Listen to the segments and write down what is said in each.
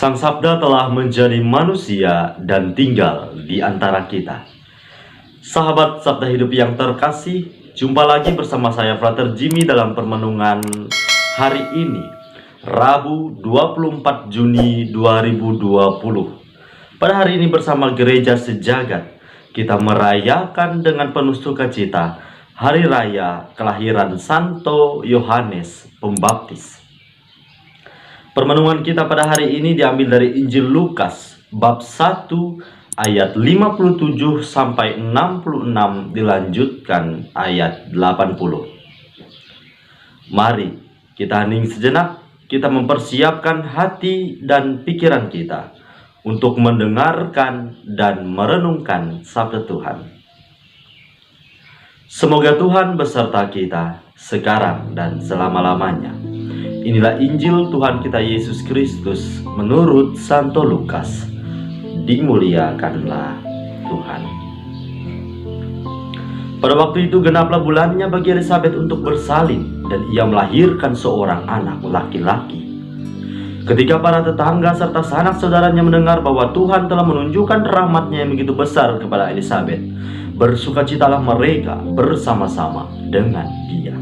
Sang Sabda telah menjadi manusia dan tinggal di antara kita. Sahabat Sabda Hidup yang terkasih, jumpa lagi bersama saya Frater Jimmy dalam permenungan hari ini, Rabu 24 Juni 2020. Pada hari ini bersama Gereja Sejagat, kita merayakan dengan penuh sukacita Hari Raya Kelahiran Santo Yohanes Pembaptis. Permenungan kita pada hari ini diambil dari Injil Lukas bab 1 ayat 57 sampai 66 dilanjutkan ayat 80. Mari kita hening sejenak, kita mempersiapkan hati dan pikiran kita untuk mendengarkan dan merenungkan sabda Tuhan. Semoga Tuhan beserta kita sekarang dan selama-lamanya. Inilah Injil Tuhan kita Yesus Kristus menurut Santo Lukas. Dimuliakanlah Tuhan. Pada waktu itu genaplah bulannya bagi Elisabet untuk bersalin, dan ia melahirkan seorang anak laki-laki. Ketika para tetangga serta sanak saudaranya mendengar bahwa Tuhan telah menunjukkan rahmat-Nya yang begitu besar kepada Elisabet, bersukacitalah mereka bersama-sama dengan dia.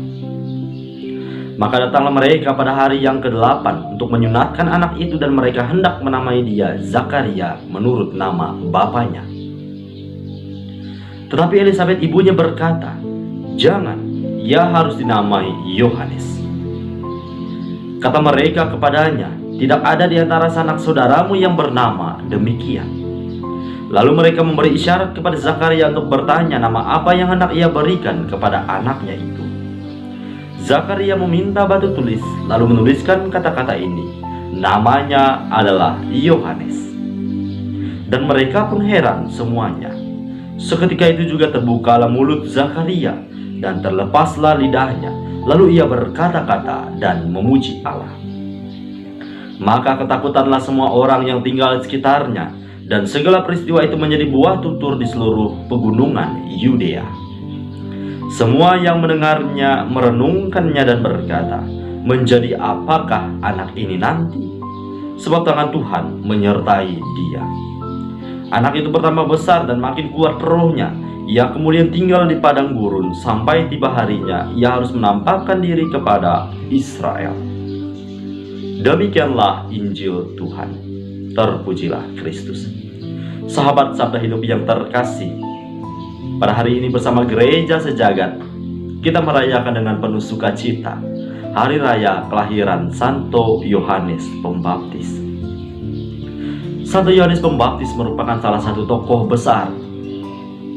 Maka datanglah mereka pada hari yang ke-8 untuk menyunatkan anak itu, dan mereka hendak menamai dia Zakaria menurut nama bapaknya. Tetapi Elisabet ibunya berkata, "Jangan, ia harus dinamai Yohanes." Kata mereka kepadanya, "Tidak ada di antara sanak saudaramu yang bernama demikian." Lalu mereka memberi isyarat kepada Zakaria untuk bertanya nama apa yang hendak ia berikan kepada anaknya itu. Zakaria meminta batu tulis, lalu menuliskan kata-kata ini, "Namanya adalah Yohanes." Dan mereka pun heran semuanya. Seketika itu juga terbukalah mulut Zakaria, dan terlepaslah lidahnya, lalu ia berkata-kata dan memuji Allah. Maka ketakutanlah semua orang yang tinggal di sekitarnya, dan segala peristiwa itu menjadi buah tutur di seluruh pegunungan Yudea. Semua yang mendengarnya merenungkannya dan berkata, "Menjadi apakah anak ini nanti? Sebab tangan Tuhan menyertai dia." Anak itu bertambah besar dan makin kuat rohnya. Ia kemudian tinggal di padang gurun sampai tiba harinya ia harus menampakkan diri kepada Israel. Demikianlah Injil Tuhan. Terpujilah Kristus. Sahabat Sabda Hidup yang terkasih, pada hari ini bersama Gereja Sejagat, kita merayakan dengan penuh sukacita Hari Raya Kelahiran Santo Yohanes Pembaptis. Santo Yohanes Pembaptis merupakan salah satu tokoh besar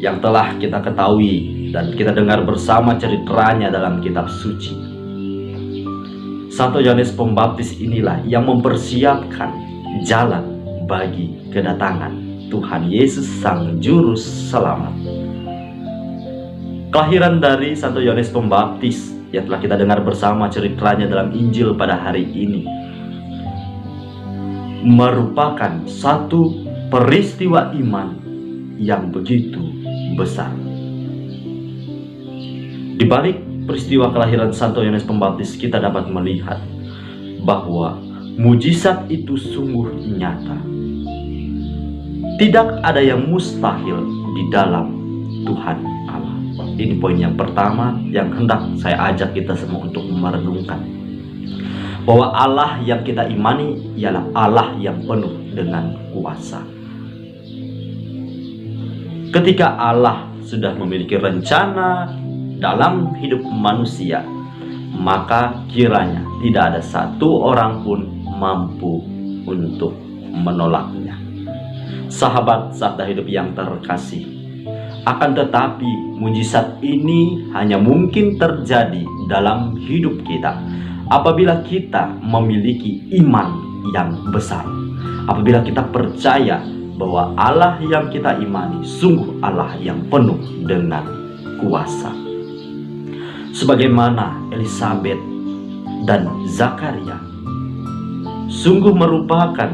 yang telah kita ketahui dan kita dengar bersama ceritanya dalam kitab suci. Santo Yohanes Pembaptis inilah yang mempersiapkan jalan bagi kedatangan Tuhan Yesus Sang Juru Selamat. Kelahiran dari Santo Yohanes Pembaptis yang telah kita dengar bersama ceritanya dalam Injil pada hari ini merupakan satu peristiwa iman yang begitu besar. Di balik peristiwa kelahiran Santo Yohanes Pembaptis, kita dapat melihat bahwa mujizat itu sungguh nyata. Tidak ada yang mustahil di dalam Tuhan Allah. Ini poin yang pertama yang hendak saya ajak kita semua untuk merenungkan, bahwa Allah yang kita imani ialah Allah yang penuh dengan kuasa. Ketika Allah sudah memiliki rencana dalam hidup manusia, maka kiranya tidak ada satu orang pun mampu untuk menolaknya. Sahabat Sabda Hidup yang terkasih, akan tetapi mujizat ini hanya mungkin terjadi dalam hidup kita apabila kita memiliki iman yang besar, apabila kita percaya bahwa Allah yang kita imani sungguh Allah yang penuh dengan kuasa. Sebagaimana Elisabet dan Zakaria sungguh merupakan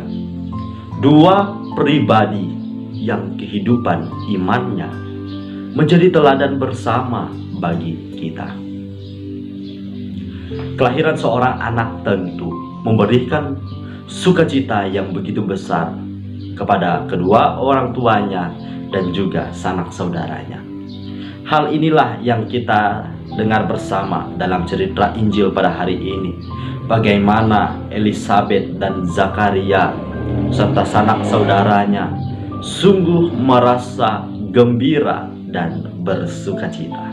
dua pribadi yang kehidupan imannya menjadi teladan bersama bagi kita. Kelahiran seorang anak tentu memberikan sukacita yang begitu besar kepada kedua orang tuanya dan juga sanak saudaranya. Hal inilah yang kita dengar bersama dalam cerita Injil pada hari ini. Bagaimana Elisabet dan Zakaria serta sanak saudaranya sungguh merasa gembira dan bersukacita.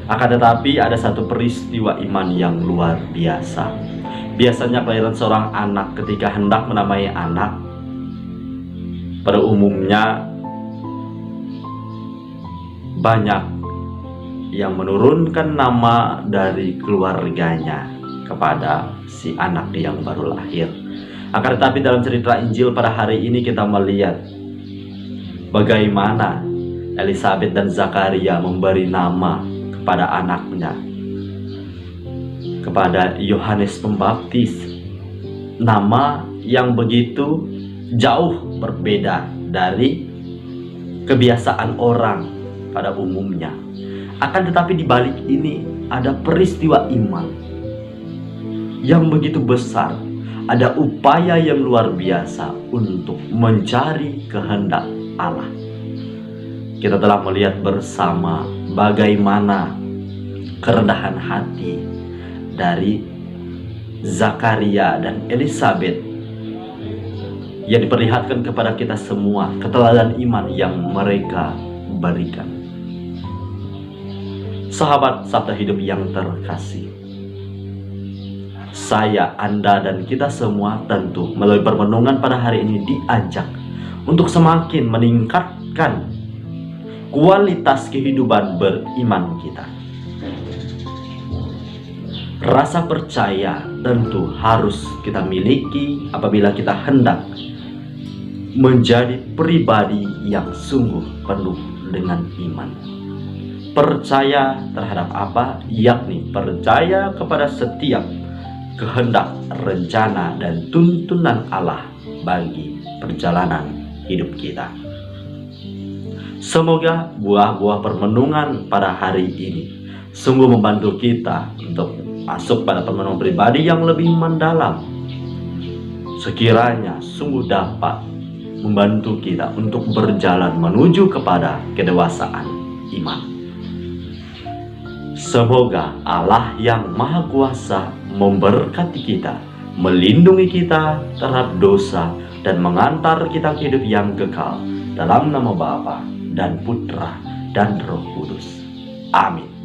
Akan tetapi ada satu peristiwa iman yang luar biasa. Biasanya kelahiran seorang anak ketika hendak menamai anak, pada umumnya banyak yang menurunkan nama dari keluarganya kepada si anak yang baru lahir. Akan tetapi dalam cerita Injil pada hari ini kita melihat bagaimana Elisabet dan Zakaria memberi nama kepada anaknya, kepada Yohanes Pembaptis, nama yang begitu jauh berbeda dari kebiasaan orang pada umumnya. Akan tetapi di balik ini ada peristiwa iman yang begitu besar, ada upaya yang luar biasa untuk mencari kehendak Allah. Kita telah melihat bersama bagaimana kerendahan hati dari Zakaria dan Elisabet yang diperlihatkan kepada kita semua, keteladanan iman yang mereka berikan. Sahabat Sabda Hidup yang terkasih, saya, Anda, dan kita semua tentu melalui permenungan pada hari ini diajak untuk semakin meningkatkan kualitas kehidupan beriman kita. Rasa percaya tentu harus kita miliki apabila kita hendak menjadi pribadi yang sungguh penuh dengan iman. Percaya terhadap apa? Yakni percaya kepada setiap kehendak, rencana, dan tuntunan Allah bagi perjalanan hidup kita. Semoga buah-buah permenungan pada hari ini sungguh membantu kita untuk masuk pada permenungan pribadi yang lebih mendalam. Sekiranya sungguh dapat membantu kita untuk berjalan menuju kepada kedewasaan iman. Semoga Allah yang Maha Kuasa memberkati kita, melindungi kita terhadap dosa, dan mengantar kita ke hidup yang kekal. Dalam nama Bapa dan Putra dan Roh Kudus. Amin.